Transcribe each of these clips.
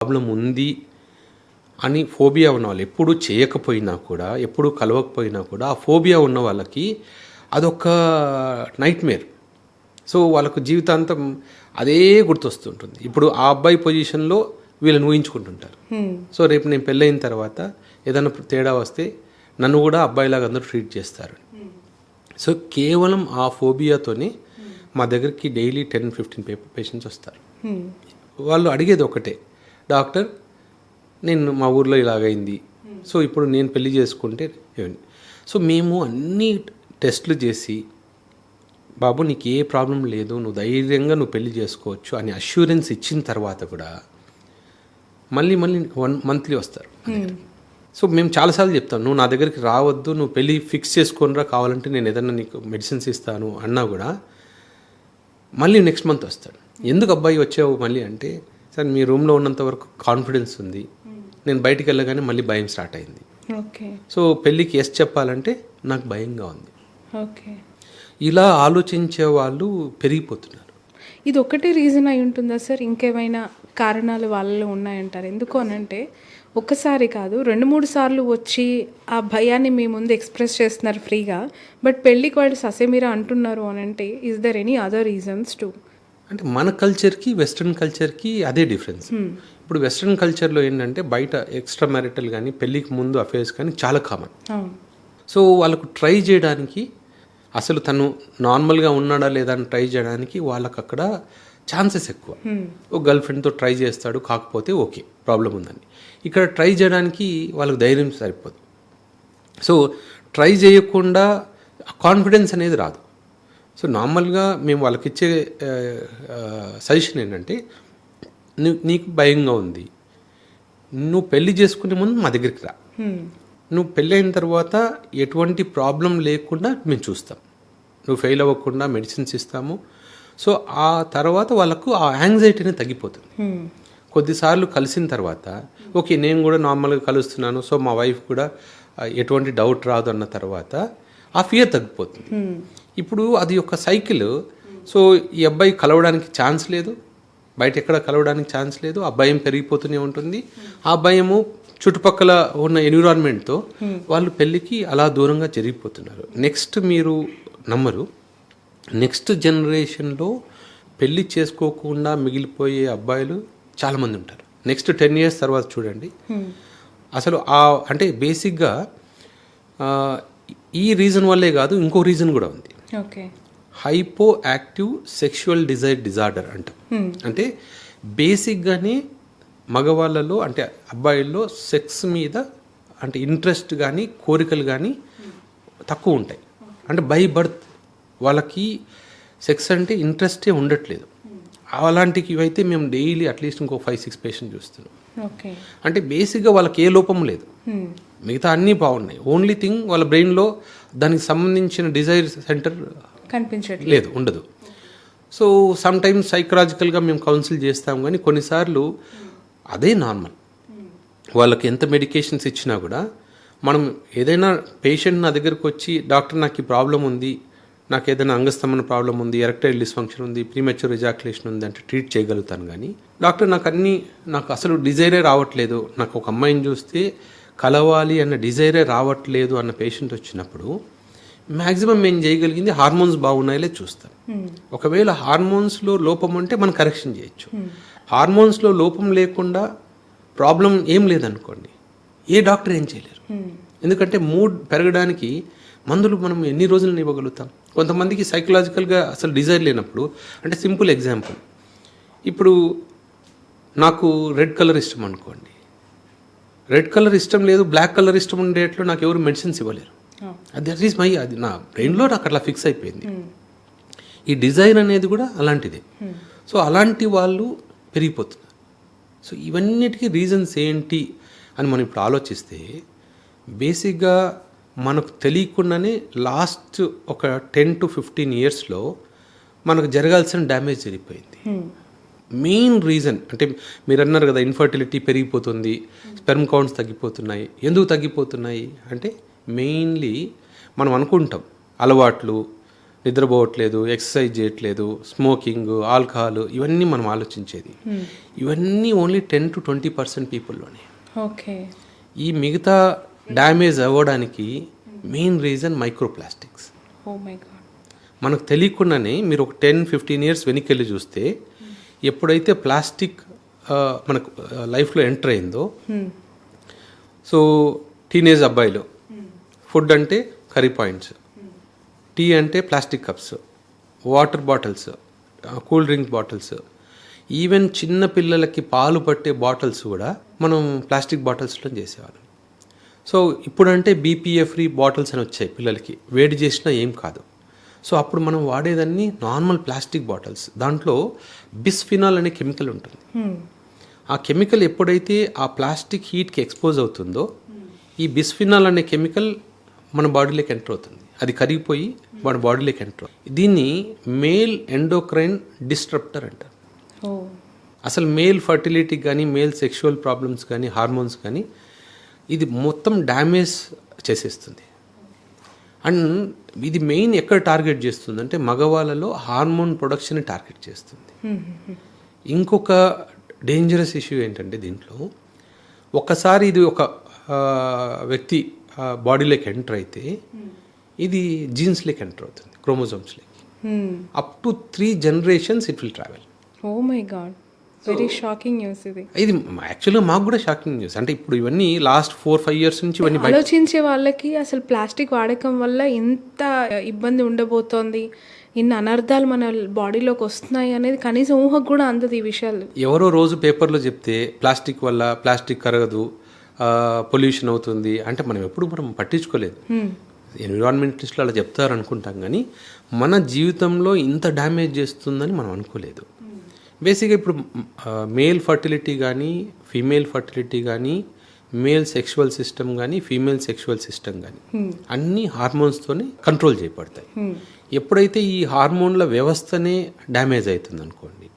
Problem ఉంది అని phobia ఉన్న వాళ్ళు ఎప్పుడు చేయకపోయినా కూడా, ఎప్పుడు కలవకపోయినా కూడా, ఆ ఫోబియా ఉన్న వాళ్ళకి అదొక నైట్మేర్. సో వాళ్ళకు జీవితాంతం అదే గుర్తొస్తుంటుంది. ఇప్పుడు ఆ అబ్బాయి పొజిషన్లో వీళ్ళని ఊహించుకుంటుంటారు. సో రేపు నేను పెళ్ళైన తర్వాత ఏదైనా తేడా వస్తే నన్ను కూడా అబ్బాయిలాగా అందరూ ట్రీట్ చేస్తారు. సో కేవలం ఆ ఫోబియాతోనే మా దగ్గరికి డైలీ 10-15 పేషెంట్స్ వస్తారు. వాళ్ళు అడిగేది ఒకటే, డాక్టర్ నేను మా ఊర్లో ఇలాగైంది, సో ఇప్పుడు నేను పెళ్లి చేసుకుంటే ఏమండి. సో మేము అన్ని టెస్టులు చేసి, బాబు నీకు ఏ ప్రాబ్లం లేదు, నువ్వు ధైర్యంగా నువ్వు పెళ్లి చేసుకోవచ్చు అని అష్యూరెన్స్ ఇచ్చిన తర్వాత కూడా మళ్ళీ 1 మంత్లీ వస్తారు. సో మేము చాలాసార్లు చెప్తాం, నువ్వు నా దగ్గరికి రావద్దు, నువ్వు పెళ్ళి ఫిక్స్ చేసుకొనిరా, కావాలంటే నేను ఏదన్నా నీకు మెడిసిన్స్ ఇస్తాను అన్నా కూడా మళ్ళీ నెక్స్ట్ మంత్ వస్తాడు. ఎందుకు అబ్బాయి వచ్చావు మళ్ళీ అంటే, సార్ మీ రూమ్లో ఉన్నంత వరకు కాన్ఫిడెన్స్ ఉంది, నేను బయటికి వెళ్ళగానే మళ్ళీ భయం స్టార్ట్ అయింది. సో పెళ్ళికి ఎస్ చెప్పాలంటే నాకు భయంగా ఉంది. ఇలా ఆలోచించే వాళ్ళు పెరిగిపోతున్నారు. ఇది ఒకటే రీజన్ అయి ఉంటుందా సార్? ఇంకేమైనా కారణాలు వాళ్ళలో ఉన్నాయంటారు? ఎందుకు అనంటే ఒక్కసారి కాదు 2-3 సార్లు వచ్చి ఆ భయాన్ని మీ ముందు ఎక్స్ప్రెస్ చేస్తున్నారు ఫ్రీగా, బట్ పెళ్ళికి వాళ్ళు ససేమిరా అంటున్నారు అని అంటే is there any other reasons to? అంటే మన కల్చర్కి వెస్ట్రన్ కల్చర్కి అదే డిఫరెన్స్. ఇప్పుడు వెస్ట్రన్ కల్చర్లో ఏంటంటే బయట ఎక్స్ట్రా మ్యారిటల్ కానీ పెళ్ళికి ముందు అఫేర్స్ కానీ చాలా కామన్. సో వాళ్ళకు ట్రై చేయడానికి, అసలు తను నార్మల్గా ఉన్నాడా లేదా అని ట్రై చేయడానికి వాళ్ళకు అక్కడ ఛాన్సెస్ ఎక్కువ. ఒక గర్ల్ ఫ్రెండ్తో ట్రై చేస్తాడు, కాకపోతే ఓకే ప్రాబ్లం ఉందని. ఇక్కడ ట్రై చేయడానికి వాళ్ళకు ధైర్యం సరిపోదు. సో ట్రై చేయకుండా కాన్ఫిడెన్స్ అనేది రాదు. సో నార్మల్గా మేము వాళ్ళకి ఇచ్చే సజెషన్ ఏంటంటే, నీకు భయంగా ఉంది, నువ్వు పెళ్లి చేసుకునే ముందు మా దగ్గరికి రా, నువ్వు పెళ్ళి అయిన తర్వాత ఎటువంటి ప్రాబ్లం లేకుండా మేము చూస్తాం, నువ్వు ఫెయిల్ అవ్వకుండా మెడిసిన్స్ ఇస్తాము. సో ఆ తర్వాత వాళ్ళకు ఆ యాంగ్జైటీనే తగ్గిపోతుంది. కొద్దిసార్లు కలిసిన తర్వాత ఓకే నేను కూడా నార్మల్గా కలుస్తున్నాను, సో మా వైఫ్ కూడా ఎటువంటి డౌట్ రాదు అన్న తర్వాత ఆ ఫియర్ తగ్గిపోతుంది. ఇప్పుడు అది ఒక సైకిల్. సో ఈ అబ్బాయి కలవడానికి ఛాన్స్ లేదు, బయట ఎక్కడ కలవడానికి ఛాన్స్ లేదు, ఆ భయం పెరిగిపోతూనే ఉంటుంది. ఆ భయము చుట్టుపక్కల ఉన్న ఎన్విరాన్మెంట్తో వాళ్ళు పెళ్ళికి అలా దూరంగా జరిగిపోతున్నారు. నెక్స్ట్ మీరు నమ్మరు, నెక్స్ట్ జనరేషన్లో పెళ్ళి చేసుకోకుండా మిగిలిపోయే అబ్బాయిలు చాలామంది ఉంటారు. నెక్స్ట్ 10 years తర్వాత చూడండి అసలు అంటే బేసిక్గా ఈ రీజన్ వల్లే కాదు, ఇంకో రీజన్ కూడా ఉంది. Hypo active sexual Dzire disorder అంటాం. అంటే బేసిక్గానే మగవాళ్ళలో అంటే అబ్బాయిల్లో సెక్స్ మీద అంటే ఇంట్రెస్ట్ కానీ కోరికలు కానీ తక్కువ ఉంటాయి. అంటే బై బర్త్ వాళ్ళకి సెక్స్ అంటే ఇంట్రెస్టే ఉండట్లేదు. అలాంటివి అయితే మేము డైలీ అట్లీస్ట్ ఇంకో 5-6 పేషెంట్ చూస్తున్నాం. అంటే బేసిక్గా వాళ్ళకి ఏ లోపం లేదు, మిగతా అన్నీ బాగున్నాయి. ఓన్లీ థింగ్ వాళ్ళ బ్రెయిన్లో దానికి సంబంధించిన డిజైర్ సెంటర్ కనిపించట్లేదు, ఉండదు. సో సమ్ టైమ్స్ సైకలాజికల్గా మేము కౌన్సిల్ చేస్తాం, కానీ కొన్నిసార్లు అదే నార్మల్. వాళ్ళకి ఎంత మెడికేషన్స్ ఇచ్చినా కూడా మనం ఏదైనా పేషెంట్ నా దగ్గరకు వచ్చి, డాక్టర్ నాకు ఈ ప్రాబ్లం ఉంది, నాకు ఏదైనా అంగస్తంభన ప్రాబ్లం ఉంది, ఎరెక్టైల్ డిస్ఫంక్షన్ ఉంది, ప్రీమెచ్యూర్ ఎజాక్యులేషన్ ఉంది అంటే ట్రీట్ చేయగలుగుతాను. కానీ డాక్టర్ నాకు అసలు డిజైరే రావట్లేదు, నాకు ఒక అమ్మాయిని చూస్తే కలవాలి అన్న డిజైరే రావట్లేదు అన్న పేషెంట్ వచ్చినప్పుడు మ్యాక్సిమం మేము చేయగలిగింది హార్మోన్స్ బాగున్నాయలే చూస్తాం. ఒకవేళ హార్మోన్స్లో లోపం ఉంటే మనం కరెక్షన్ చేయొచ్చు. హార్మోన్స్లో లోపం లేకుండా ప్రాబ్లం ఏం లేదనుకోండి, ఏ డాక్టర్ ఏం చేయలేరు. ఎందుకంటే మూడ్ పెరగడానికి మందులు మనం ఎన్ని రోజులను ఇవ్వగలుగుతాం. కొంతమందికి సైకలాజికల్గా అసలు డిజైర్ లేనప్పుడు, అంటే సింపుల్ ఎగ్జాంపుల్, ఇప్పుడు నాకు రెడ్ కలర్ ఇష్టం అనుకోండి, రెడ్ కలర్ ఇష్టం లేదు, బ్లాక్ కలర్ ఇష్టం ఉండేట్లు నాకు ఎవరు మెడిసిన్స్ ఇవ్వలేరు. దట్ ఈస్ అది నా బ్రెయిన్లో నాకు అట్లా ఫిక్స్ అయిపోయింది. ఈ డిజైర్ అనేది కూడా అలాంటిదే. సో అలాంటి వాళ్ళు పెరిగిపోతున్నారు. సో ఇవన్నిటికీ రీజన్స్ ఏంటి అని మనం ఇప్పుడు ఆలోచిస్తే, బేసిక్గా మనకు తెలియకుండానే లాస్ట్ ఒక 10-15 yearsలో మనకు జరగాల్సిన డ్యామేజ్ జరిగిపోయింది. మెయిన్ రీజన్ అంటే మీరు అన్నారు కదా, ఇన్ఫర్టిలిటీ పెరిగిపోతుంది, స్పెర్మ్ కౌంట్స్ తగ్గిపోతున్నాయి. ఎందుకు తగ్గిపోతున్నాయి అంటే మెయిన్లీ మనం అనుకుంటాం అలవాట్లు, నిద్రపోవట్లేదు, ఎక్సర్సైజ్ చేయట్లేదు, స్మోకింగ్, ఆల్కహాల్, ఇవన్నీ మనం ఆలోచించేది. ఇవన్నీ ఓన్లీ 10-20% పీపుల్లోనే. ఓకే. ఈ మిగతా డ్యామేజ్ అవ్వడానికి main reason microplastics. Oh my God. మనకు తెలియకుండానే మీరు ఒక 10-15 ఇయర్స్ వెనక్కి చూస్తే ఎప్పుడైతే ప్లాస్టిక్ మనకు లైఫ్లో ఎంటర్ అయిందో, సో టీనేజ్ అబ్బాయిలు ఫుడ్ అంటే కర్రీ పాయింట్స్, టీ అంటే plastic cups, water bottles, cool drink bottles, even చిన్న పిల్లలకి పాలు పట్టే బాటిల్స్ కూడా మనం ప్లాస్టిక్ బాటిల్స్లో చేసేవాళ్ళం. సో ఇప్పుడంటే బీపీఏ ఫ్రీ బాటిల్స్ అని వచ్చాయి, పిల్లలకి వేడి చేసినా ఏం కాదు. సో అప్పుడు మనం వాడేదాన్ని నార్మల్ ప్లాస్టిక్ బాటిల్స్, దాంట్లో బిస్ఫినాల్ అనే కెమికల్ ఉంటుంది. ఆ కెమికల్ ఎప్పుడైతే ఆ ప్లాస్టిక్ హీట్కి ఎక్స్పోజ్ అవుతుందో ఈ బిస్ఫినాల్ అనే కెమికల్ మన బాడీలోకి ఎంటర్ అవుతుంది. అది కరిగిపోయి మన బాడీలోకి ఎంటర్ అవుతుంది. దీన్ని మేల్ ఎండోక్రైన్ డిస్ట్రప్టర్ అంటారు. అసలు మేల్ ఫర్టిలిటీకి కానీ, మేల్ సెక్షువల్ ప్రాబ్లమ్స్ కానీ, హార్మోన్స్ కానీ ఇది మొత్తం డ్యామేజ్ చేసేస్తుంది. అండ్ ఇది మెయిన్ ఎక్కడ టార్గెట్ చేస్తుంది అంటే మగవాళ్ళలో హార్మోన్ ప్రొడక్షన్ని టార్గెట్ చేస్తుంది. ఇంకొక డేంజరస్ ఇష్యూ ఏంటంటే దీంట్లో ఒక్కసారి ఇది ఒక వ్యక్తి బాడీలోకి ఎంటర్ అయితే ఇది జీన్స్లోకి ఎంటర్ అవుతుంది, క్రోమోజోమ్స్లోకి. Up to 3 generations it will travel. Oh my god, very shocking news ఇది. ఇది యాక్చువల్గా మాకు కూడా షాకింగ్ న్యూస్. అంటే ఇప్పుడు ఇవన్నీ లాస్ట్ 4-5 years నుంచి ఇవన్నీ ఆలోచించే వాళ్ళకి అసలు ప్లాస్టిక్ వాడకం వల్ల ఇంత ఇబ్బంది ఉండబోతోంది, ఇన్ని అనర్థాలు మన బాడీలోకి వస్తున్నాయి అనేది కనీసం ఊహకు కూడా అందదు ఈ విషయాలు. ఎవరో రోజు పేపర్లో చెప్తే ప్లాస్టిక్ వల్ల ప్లాస్టిక్ కరగదు, పొల్యూషన్ అవుతుంది అంటే మనం పట్టించుకోలేదు. ఎన్విరాన్మెంటలిస్టులు అలా చెప్తారు అనుకుంటాం, కానీ మన జీవితంలో ఇంత డ్యామేజ్ చేస్తుందని మనం అనుకోలేదు. బేసిక్గా ఇప్పుడు మేల్ ఫర్టిలిటీ కానీ, ఫీమేల్ ఫర్టిలిటీ కానీ, మేల్ సెక్షువల్ సిస్టమ్ కానీ, ఫీమేల్ సెక్షువల్ సిస్టమ్ కానీ అన్నీ హార్మోన్స్తోనే కంట్రోల్ చేయబడతాయి. ఎప్పుడైతే ఈ హార్మోన్ల వ్యవస్థనే డ్యామేజ్ అవుతుంది అనుకోండి,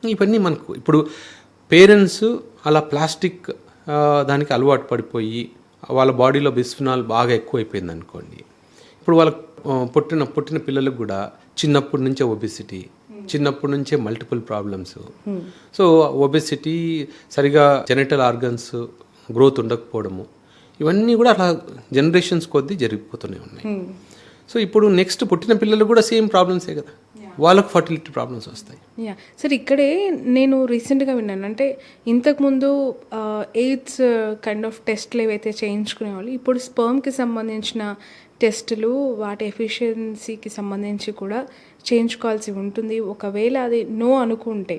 ఇవన్నీ మనకు ఇప్పుడు పేరెంట్స్ అలా ప్లాస్టిక్ దానికి అలవాటు పడిపోయి వాళ్ళ బాడీలో బిస్ఫినాల్ బాగా ఎక్కువైపోయింది అనుకోండి, ఇప్పుడు వాళ్ళ పుట్టిన పిల్లలకు కూడా చిన్నప్పటి నుంచే ఒబెసిటీ, చిన్నప్పటి నుంచే మల్టిపుల్ ప్రాబ్లమ్స్. సో ఒబెసిటీ, సరిగా జెనిటల్ ఆర్గన్స్ గ్రోత్ ఉండకపోవడము, ఇవన్నీ కూడా అలా జనరేషన్స్ కొద్దీ జరిగిపోతూనే ఉన్నాయి. సో ఇప్పుడు నెక్స్ట్ పుట్టిన పిల్లలు కూడా సేమ్ ప్రాబ్లమ్సే కదా, వాళ్ళకు ఫర్టిలిటీ ప్రాబ్లమ్స్ వస్తాయి. సార్ ఇక్కడే నేను రీసెంట్గా విన్నాను, అంటే ఇంతకుముందు ఎయిడ్స్ కైండ్ ఆఫ్ టెస్ట్లు ఏవైతే చేయించుకునేవాళ్ళు, ఇప్పుడు స్పర్మ్కి సంబంధించిన టెస్టులు వాటి ఎఫిషియన్సీకి సంబంధించి కూడా చేయించుకోవాల్సి ఉంటుంది. ఒకవేళ అది నో అనుకుంటే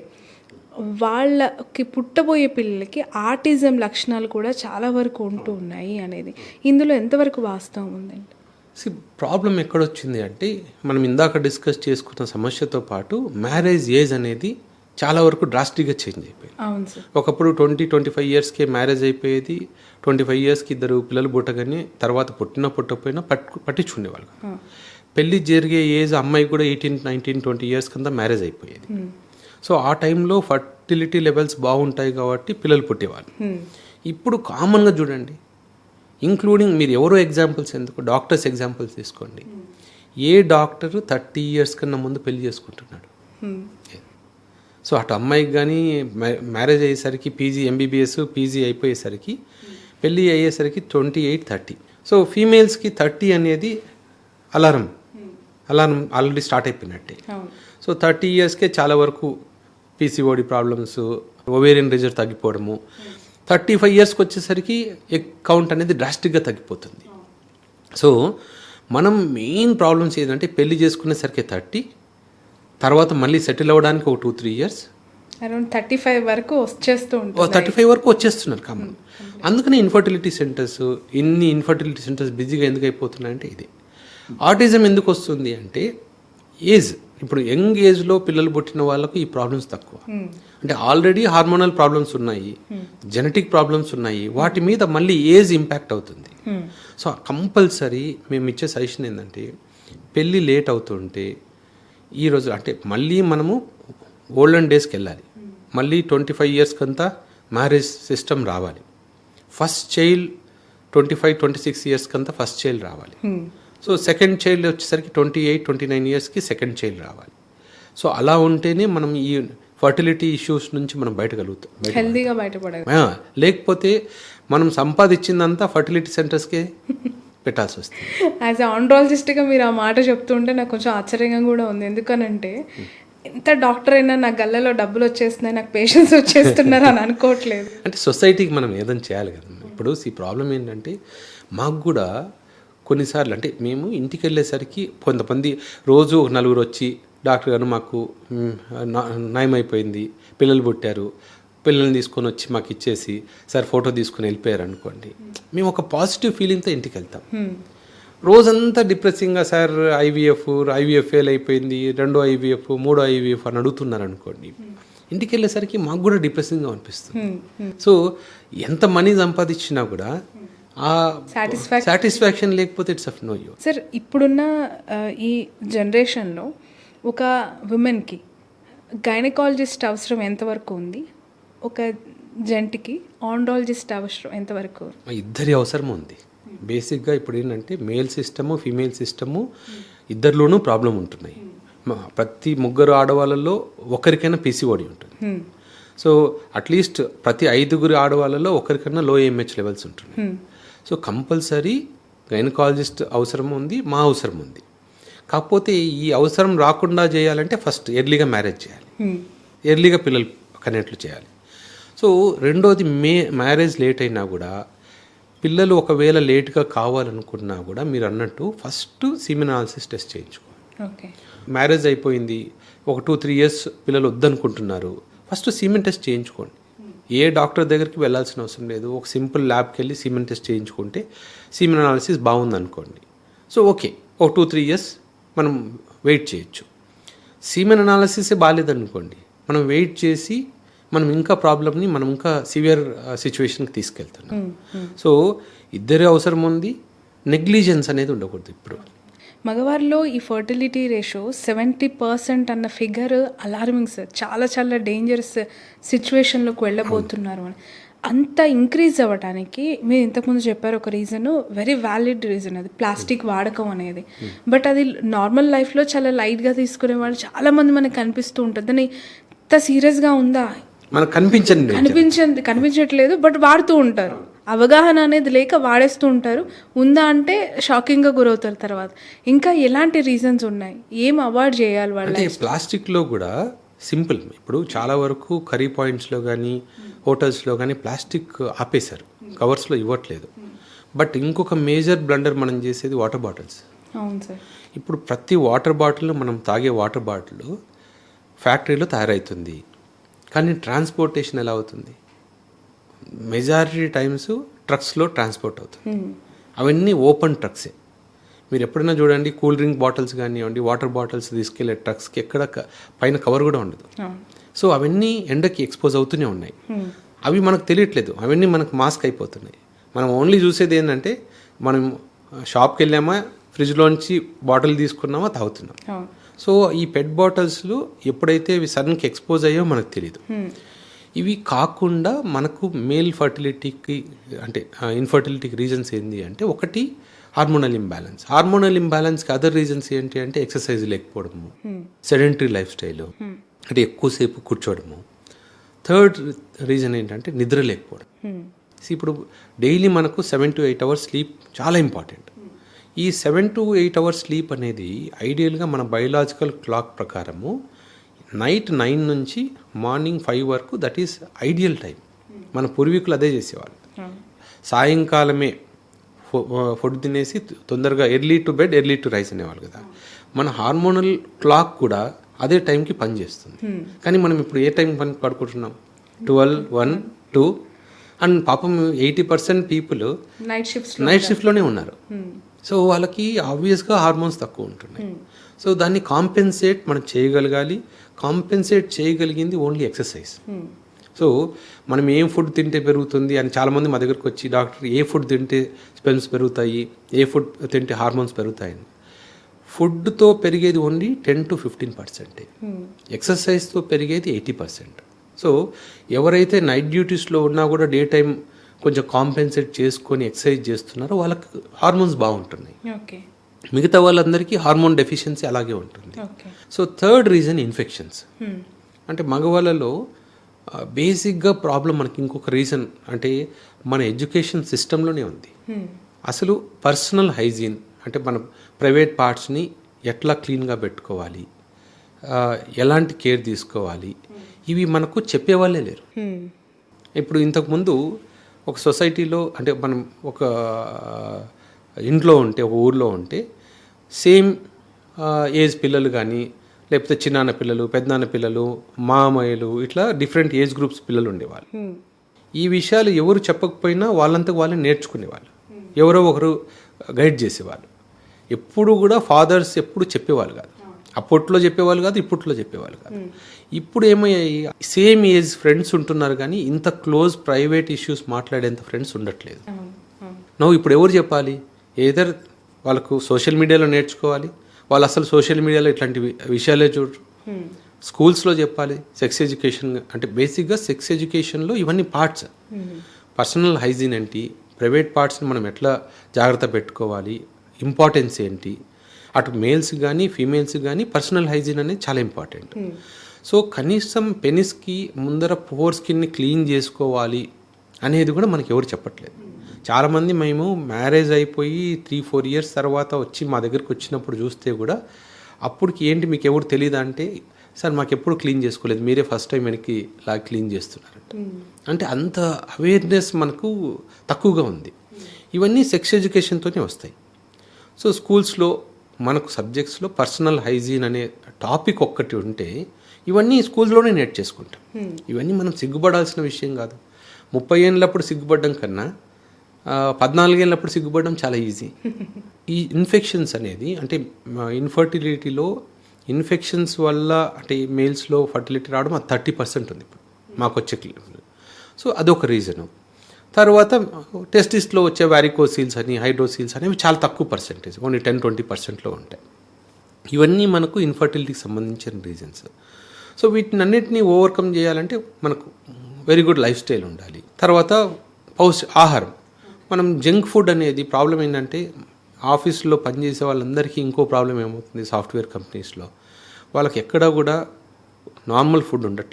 వాళ్ళకి పుట్టబోయే పిల్లలకి ఆటిజం లక్షణాలు కూడా చాలా వరకు ఉంటూ ఉన్నాయి అనేది, ఇందులో ఎంతవరకు వాస్తవం ఉందండి? ప్రాబ్లం ఎక్కడొచ్చింది అంటే మనం ఇందాక డిస్కస్ చేసుకున్న సమస్యతో పాటు మ్యారేజ్ ఏజ్ అనేది చాలా వరకు డ్రాస్టిక్గా చేంజ్ అయిపోయింది. అవును సార్. ఒకప్పుడు 20-25 yearsకే మ్యారేజ్ అయిపోయేది, 25 yearsకి 2 పిల్లలు పుట్టగానే తర్వాత పుట్టకపోయినా పట్టించుకునేవాళ్ళు. పెళ్ళి జరిగే ఏజ్ అమ్మాయి కూడా 18, 19, 20 years కింద మ్యారేజ్ అయిపోయేది. సో ఆ టైంలో ఫర్టిలిటీ లెవెల్స్ బాగుంటాయి కాబట్టి పిల్లలు పుట్టేవాళ్ళు. ఇప్పుడు కామన్గా చూడండి, ఇంక్లూడింగ్ మీరు ఎవరో ఎగ్జాంపుల్స్ ఎందుకు, డాక్టర్స్ ఎగ్జాంపుల్స్ తీసుకోండి. ఏ డాక్టరు 30 years కన్నా ముందు పెళ్లి చేసుకుంటున్నాడు? సో అటు అమ్మాయికి కానీ మ్యారేజ్ అయ్యేసరికి ఎంబీబీఎస్ పీజీ అయిపోయేసరికి పెళ్ళి అయ్యేసరికి 28-30. సో ఫీమేల్స్కి 30 అనేది అలారం ఆల్రెడీ స్టార్ట్ అయిపోయినట్టే. సో 30 yearsకే చాలా వరకు పీసీఓడి ప్రాబ్లమ్స్, ఓవేరియన్ రిజర్వ్ తగ్గిపోవడము, 35 yearsకి వచ్చేసరికి ఎగ్ కౌంట్ అనేది డ్రాస్టిక్గా తగ్గిపోతుంది. సో మనం మెయిన్ ప్రాబ్లమ్స్ ఏంటంటే పెళ్లి చేసుకునేసరికి 30, తర్వాత మళ్ళీ సెటిల్ అవ్వడానికి ఒక 2-3 years, అరౌండ్ 35 వరకు వచ్చేస్తూ ఉంటుంది. 35 వరకు వచ్చేస్తున్నారు కామన్. అందుకని ఇన్ఫర్టిలిటీ సెంటర్స్ బిజీగా ఎందుకు అయిపోతున్నాయంటే ఇది. ఆటిజం ఎందుకు వస్తుంది అంటే ఏజ్, ఇప్పుడు యంగ్ ఏజ్లో పిల్లలు పుట్టిన వాళ్ళకు ఈ ప్రాబ్లమ్స్ తక్కువ. అంటే ఆల్రెడీ హార్మోనల్ ప్రాబ్లమ్స్ ఉన్నాయి, జెనెటిక్ ప్రాబ్లమ్స్ ఉన్నాయి, వాటి మీద మళ్ళీ ఏజ్ ఇంపాక్ట్ అవుతుంది. సో కంపల్సరీ మేము ఇచ్చే సజెషన్ ఏంటంటే పెళ్ళి లేట్ అవుతుంటే ఈరోజు అంటే మళ్ళీ మనము ఓల్డెన్ డేస్కి వెళ్ళాలి, మళ్ళీ 25 years కంతా మ్యారేజ్ సిస్టమ్ రావాలి, ఫస్ట్ చైల్డ్ 25-26 years కంతా ఫస్ట్ చైల్డ్ రావాలి. సో సెకండ్ చైల్డ్ వచ్చేసరికి 28-29 ఇయర్స్కి సెకండ్ చైల్డ్ రావాలి. సో అలా ఉంటేనే మనం ఈ ఫర్టిలిటీ ఇష్యూస్ నుంచి మనం బయటగలుగుతాం, హెల్దీగా బయటపడాలి. లేకపోతే మనం సంపాదించిందంతా ఫర్టిలిటీ సెంటర్స్కే పెట్టాల్సి వస్తుంది. యాజ్ ఎ ఆండ్రాలజిస్ట్గా మీరు ఆ మాట చెప్తుంటే నాకు కొంచెం ఆశ్చర్యంగా కూడా ఉంది. ఎందుకనంటే ఎంత డాక్టర్ అయినా నా గల్లలో డబ్బులు వచ్చేస్తున్నాయి, నాకు పేషెంట్స్ వచ్చేస్తున్నారు అని అనుకోవట్లేదు. అంటే సొసైటీకి మనం ఏదైనా చేయాలి కదా. ఇప్పుడు ఈ ప్రాబ్లం ఏంటంటే మాకు కూడా కొన్నిసార్లు అంటే మేము ఇంటికి వెళ్ళేసరికి కొంతమంది రోజు నలుగురు వచ్చి డాక్టర్ గారు మాకు నయమైపోయింది, పిల్లలు పుట్టారు, పిల్లల్ని తీసుకొని వచ్చి మాకు ఇచ్చేసి సార్ ఫోటో తీసుకొని వెళ్ళిపోయారు అనుకోండి, మేము ఒక పాజిటివ్ ఫీలింగ్తో ఇంటికి వెళ్తాం. రోజంతా డిప్రెసింగ్గా సార్ ఐవీఎఫ్ ఫెయిల్ అయిపోయింది, 2వ IVF 3వ IVF అని అడుగుతున్నారు అనుకోండి, ఇంటికి వెళ్ళేసరికి మాకు కూడా డిప్రెసింగ్గా అనిపిస్తుంది. సో ఎంత మనీ సంపాదించినా కూడా ఆ సాటిస్ఫాక్షన్ లేకపోతే it's of no use. Sir ఇప్పుడున్న ఈ జనరేషన్లో ఒక ఉమెన్కి గైనకాలజిస్ట్ అవసరం ఎంతవరకు ఉంది, ఒక జంటికి ఆండ్రాలజిస్ట్ అవసరం ఎంతవరకు? ఇద్దరి అవసరం ఉంది. బేసిక్గా ఇప్పుడు ఏంటంటే మేల్ సిస్టము ఫీమేల్ సిస్టము ఇద్దరిలోనూ ప్రాబ్లం ఉంటున్నాయి. ప్రతి ముగ్గురు ఆడవాళ్ళలో ఒకరికైనా PCOD ఉంటుంది. సో అట్లీస్ట్ ప్రతి 5 ఆడవాళ్ళలో ఒకరికైనా లో AMH లెవెల్స్ ఉంటున్నాయి. సో కంపల్సరీ గైనకాలజిస్ట్ అవసరం ఉంది, మా అవసరం ఉంది. కాకపోతే ఈ అవసరం రాకుండా చేయాలంటే ఫస్ట్ ఎర్లీగా మ్యారేజ్ చేయాలి, ఎర్లీగా పిల్లలు కనేట్లు చేయాలి. సో రెండోది మ్యారేజ్ లేట్ అయినా కూడా పిల్లలు ఒకవేళ లేట్గా కావాలనుకున్నా కూడా మీరు అన్నట్టు ఫస్ట్ సీమెన్ అనాలిసిస్ టెస్ట్ చేయించుకోవాలి. మ్యారేజ్ అయిపోయింది, ఒక 2-3 ఇయర్స్ పిల్లలు వద్దనుకుంటున్నారు, ఫస్ట్ సీమెన్ టెస్ట్ చేయించుకోండి. ఏ డాక్టర్ దగ్గరికి వెళ్ళాల్సిన అవసరం లేదు, ఒక సింపుల్ ల్యాబ్కి వెళ్ళి సీమెన్ టెస్ట్ చేయించుకుంటే సీమెన్ అనాలిసిస్ బాగుంది అనుకోండి, సో ఓకే, ఒక 2-3 ఇయర్స్ మనం వెయిట్ చేయొచ్చు. సీమెన్ అనాలిసిస్ బాగాలేదనుకోండి, మనం వెయిట్ చేసి మనం ఇంకా ప్రాబ్లమ్ని మనం ఇంకా సివియర్ సిచ్యువేషన్కి తీసుకెళ్తున్నాం. సో ఇద్దరి అవసరం ఉంది, నెగ్లిజెన్స్ అనేది ఉండకూడదు. ఇప్పుడు మగవారిలో ఈ ఫర్టిలిటీ రేషియో 70% అన్న ఫిగర్ అలార్మింగ్ సార్. చాలా చాలా డేంజరస్ సిచ్యువేషన్లోకి వెళ్ళబోతున్నారు అని. అంత ఇంక్రీజ్ అవ్వడానికి మీరు ఇంతకుముందు చెప్పారు ఒక రీజను, వెరీ వ్యాలిడ్ రీజన్, అది ప్లాస్టిక్ వాడకం అనేది. బట్ అది నార్మల్ లైఫ్లో చాలా లైట్గా తీసుకునే వాళ్ళు చాలామంది మనకు కనిపిస్తూ ఉంటుంది. దాన్ని ఇంత సీరియస్గా ఉందా మనకు కనిపించట్లేదు, బట్ వాడుతూ ఉంటారు. అవగాహన అనేది లేక వాడేస్తూ ఉంటారు. ఉందా అంటే షాకింగ్గా గురవుతారు. తర్వాత ఇంకా ఎలాంటి రీజన్స్ ఉన్నాయి, ఏం అవాయిడ్ చేయాలి వాళ్ళు? ప్లాస్టిక్లో కూడా సింపుల్, ఇప్పుడు చాలా వరకు కర్రీ పాయింట్స్లో కానీ హోటల్స్లో కానీ ప్లాస్టిక్ ఆపేశారు, కవర్స్లో ఇవ్వట్లేదు. బట్ ఇంకొక మేజర్ బ్లండర్ మనం చేసేది వాటర్ బాటిల్స్. అవును సార్. ఇప్పుడు ప్రతి వాటర్ బాటిల్, మనం తాగే వాటర్ బాటిల్ ఫ్యాక్టరీలో తయారవుతుంది, కానీ ట్రాన్స్పోర్టేషన్ ఎలా అవుతుంది? మెజారిటీ టైమ్స్ ట్రక్స్లో ట్రాన్స్పోర్ట్ అవుతుంది. అవన్నీ ఓపెన్ ట్రక్సే. మీరు ఎప్పుడైనా చూడండి, కూల్ డ్రింక్ బాటిల్స్ కానివ్వండి, వాటర్ బాటిల్స్ తీసుకెళ్లే ట్రక్స్కి ఎక్కడ పైన కవర్ కూడా ఉండదు. సో అవన్నీ ఎండకి ఎక్స్పోజ్ అవుతూనే ఉన్నాయి. అవి మనకు తెలియట్లేదు, అవన్నీ మనకు మాస్క్ అయిపోతున్నాయి. మనం ఓన్లీ చూసేది ఏంటంటే, మనం షాప్కి వెళ్ళామా, ఫ్రిడ్జ్లోంచి బాటిల్ తీసుకున్నామా, తాగుతున్నాం. సో ఈ పెట్ బాటిల్స్లో ఎప్పుడైతే ఇవి సడన్కి ఎక్స్పోజ్ అయ్యో మనకు తెలియదు. ఇవి కాకుండా మనకు మేల్ ఫర్టిలిటీకి అంటే ఇన్ఫర్టిలిటీకి రీజన్స్ ఏంటి అంటే, ఒకటి హార్మోనల్ ఇంబ్యాలెన్స్. హార్మోనల్ ఇంబ్యాలెన్స్కి అదర్ రీజన్స్ ఏంటి అంటే, ఎక్సర్సైజ్ లేకపోవడము, సెడెంటరీ లైఫ్ స్టైల్ అంటే ఎక్కువసేపు కూర్చోవడము. థర్డ్ రీజన్ ఏంటంటే నిద్ర లేకపోవడం. ఇప్పుడు డైలీ మనకు 7 to 8 అవర్స్ స్లీప్ చాలా ఇంపార్టెంట్. ఈ 7 to 8 అవర్స్ స్లీప్ అనేది ఐడియల్గా మన బయోలాజికల్ క్లాక్ ప్రకారము నైట్ 9 నుంచి మార్నింగ్ 5 వరకు దట్ ఈస్ ఐడియల్ టైం. మన పూర్వీకులు అదే చేసేవాళ్ళు. సాయంకాలమే ఫుడ్ తినేసి తొందరగా early to bed early to rice అనేవాళ్ళు కదా. మన హార్మోనల్ క్లాక్ కూడా అదే టైంకి పనిచేస్తుంది. కానీ మనం ఇప్పుడు ఏ టైం పడుకుంటున్నాం? 12, 1, 2 అండ్ పాపం 80% పీపుల్ నైట్ షిఫ్ట్లోనే ఉన్నారు. సో వాళ్ళకి ఆబ్వియస్గా హార్మోన్స్ తక్కువ ఉంటున్నాయి. సో దాన్ని కాంపెన్సేట్ మనం చేయగలగాలి. కాంపెన్సేట్ చేయగలిగింది ఓన్లీ ఎక్సర్సైజ్. సో మనం ఏం ఫుడ్ తింటే పెరుగుతుంది అని చాలామంది మా దగ్గరకు వచ్చి, డాక్టర్ ఏ ఫుడ్ తింటే స్పెర్మ్స్ పెరుగుతాయి, ఏ ఫుడ్ తింటే హార్మోన్స్ పెరుగుతాయని. ఫుడ్తో పెరిగేది ఓన్లీ 10 to 15%. ఎక్సర్సైజ్తో పెరిగేది 80%. సో ఎవరైతే నైట్ డ్యూటీస్లో ఉన్నా కూడా డే టైం కొంచెం కాంపెన్సేట్ చేసుకొని ఎక్సర్సైజ్ చేస్తున్నారో వాళ్ళకి హార్మోన్స్ బాగుంటున్నాయి. మిగతా వాళ్ళందరికీ హార్మోన్ డెఫిషియన్సీ అలాగే ఉంటుంది. So third reason infections. అంటే మగవాళ్ళలో బేసిక్గా ప్రాబ్లం మనకి ఇంకొక రీజన్ అంటే మన ఎడ్యుకేషన్ సిస్టంలోనే ఉంది. అసలు పర్సనల్ హైజీన్ అంటే మన ప్రైవేట్ పార్ట్స్ని ఎట్లా క్లీన్గా పెట్టుకోవాలి, ఎలాంటి కేర్ తీసుకోవాలి, ఇవి మనకు చెప్పేవాళ్ళే లేరు. ఇప్పుడు ఇంతకుముందు ఒక సొసైటీలో అంటే మనం ఒక ఇంట్లో ఉంటే ఒక ఊర్లో ఉంటే సేమ్ ఏజ్ పిల్లలు కానీ లేకపోతే చిన్నాన్న పిల్లలు, పెద్దనాన్న పిల్లలు, మామయ్యలు ఇట్లా డిఫరెంట్ ఏజ్ గ్రూప్స్ పిల్లలు ఉండేవాళ్ళు. ఈ విషయాలు ఎవరు చెప్పకపోయినా వాళ్ళంతకు వాళ్ళని నేర్చుకునేవాళ్ళు, ఎవరో ఒకరు గైడ్ చేసేవాళ్ళు. ఎప్పుడు కూడా ఫాదర్స్ ఎప్పుడు చెప్పేవాళ్ళు కాదు, అప్పట్లో చెప్పేవాళ్ళు కాదు, ఇప్పట్లో చెప్పేవాళ్ళు కాదు. ఇప్పుడు ఏమయ్యాయి, సేమ్ ఏజ్ ఫ్రెండ్స్ ఉంటున్నారు కానీ ఇంత క్లోజ్ ప్రైవేట్ ఇష్యూస్ మాట్లాడేంత ఫ్రెండ్స్ ఉండట్లేదు. ఇప్పుడు ఎవరు చెప్పాలి? ఏదర్ వాళ్ళకు సోషల్ మీడియాలో నేర్చుకోవాలి, వాళ్ళు అసలు సోషల్ మీడియాలో ఇట్లాంటి విషయాలే చూడరు. స్కూల్స్లో చెప్పాలి, సెక్స్ ఎడ్యుకేషన్ అంటే బేసిక్గా సెక్స్ ఎడ్యుకేషన్లో ఇవన్నీ పార్ట్స్. పర్సనల్ హైజీన్ ఏంటి, ప్రైవేట్ పార్ట్స్ని మనం ఎట్లా జాగ్రత్త పెట్టుకోవాలి, ఇంపార్టెన్స్ ఏంటి, అటు మేల్స్ కానీ ఫీమేల్స్ కానీ పర్సనల్ హైజీన్ అనేది చాలా ఇంపార్టెంట్. సో కనీసం పెనిస్కి ముందర పోర్ స్కిన్ని క్లీన్ చేసుకోవాలి అనేది కూడా మనకి ఎవరు చెప్పట్లేదు. చాలామంది మేము మ్యారేజ్ అయిపోయి 3-4 years తర్వాత వచ్చి మా దగ్గరికి వచ్చినప్పుడు చూస్తే కూడా అప్పటికి ఏంటి మీకు ఎవరు తెలియదా అంటే, సార్ మాకు ఎప్పుడు క్లీన్ చేసుకోలేదు, మీరే ఫస్ట్ టైం వెనక్కి ఇలా క్లీన్ చేస్తున్నారంట. అంటే అంత అవేర్నెస్ మనకు తక్కువగా ఉంది. ఇవన్నీ సెక్స్ ఎడ్యుకేషన్తోనే వస్తాయి. సో స్కూల్స్లో మనకు సబ్జెక్ట్స్లో పర్సనల్ హైజీన్ అనే టాపిక్ ఒక్కటి ఉంటే ఇవన్నీ స్కూల్స్లోనే నేర్చేసుకుంటాం. ఇవన్నీ మనం సిగ్గుపడాల్సిన విషయం కాదు. 30 ఏళ్ళప్పుడు సిగ్గుపడడం కన్నా 14 ఏళ్ళప్పుడు సిగ్గుపడడం చాలా ఈజీ. ఈ ఇన్ఫెక్షన్స్ అనేది అంటే ఇన్ఫర్టిలిటీలో ఇన్ఫెక్షన్స్ వల్ల అంటే మేల్స్లో ఫర్టిలిటీ రావడం అది 30% ఉంది ఇప్పుడు మాకు వచ్చే. సో అదొక రీజను. తర్వాత టెస్టిస్లో వచ్చే వారికోసీల్స్ అని హైడ్రోసీల్స్ అనేవి చాలా తక్కువ పర్సెంటేజ్, ఓన్లీ 10-20%లో ఉంటాయి. ఇవన్నీ మనకు ఇన్ఫర్టిలిటీకి సంబంధించిన రీజన్స్. సో వీటిని అన్నిటినీ ఓవర్కమ్ చేయాలంటే మనకు వెరీ గుడ్ లైఫ్ స్టైల్ ఉండాలి. తర్వాత ఆహారం. మనం జంక్ ఫుడ్ అనేది ప్రాబ్లం ఏంటంటే ఆఫీస్లో పనిచేసే వాళ్ళందరికీ ఇంకో ప్రాబ్లం ఏమవుతుంది, సాఫ్ట్వేర్ కంపెనీస్లో వాళ్ళకి ఎక్కడా కూడా నార్మల్ ఫుడ్ ఉండట్లేదు.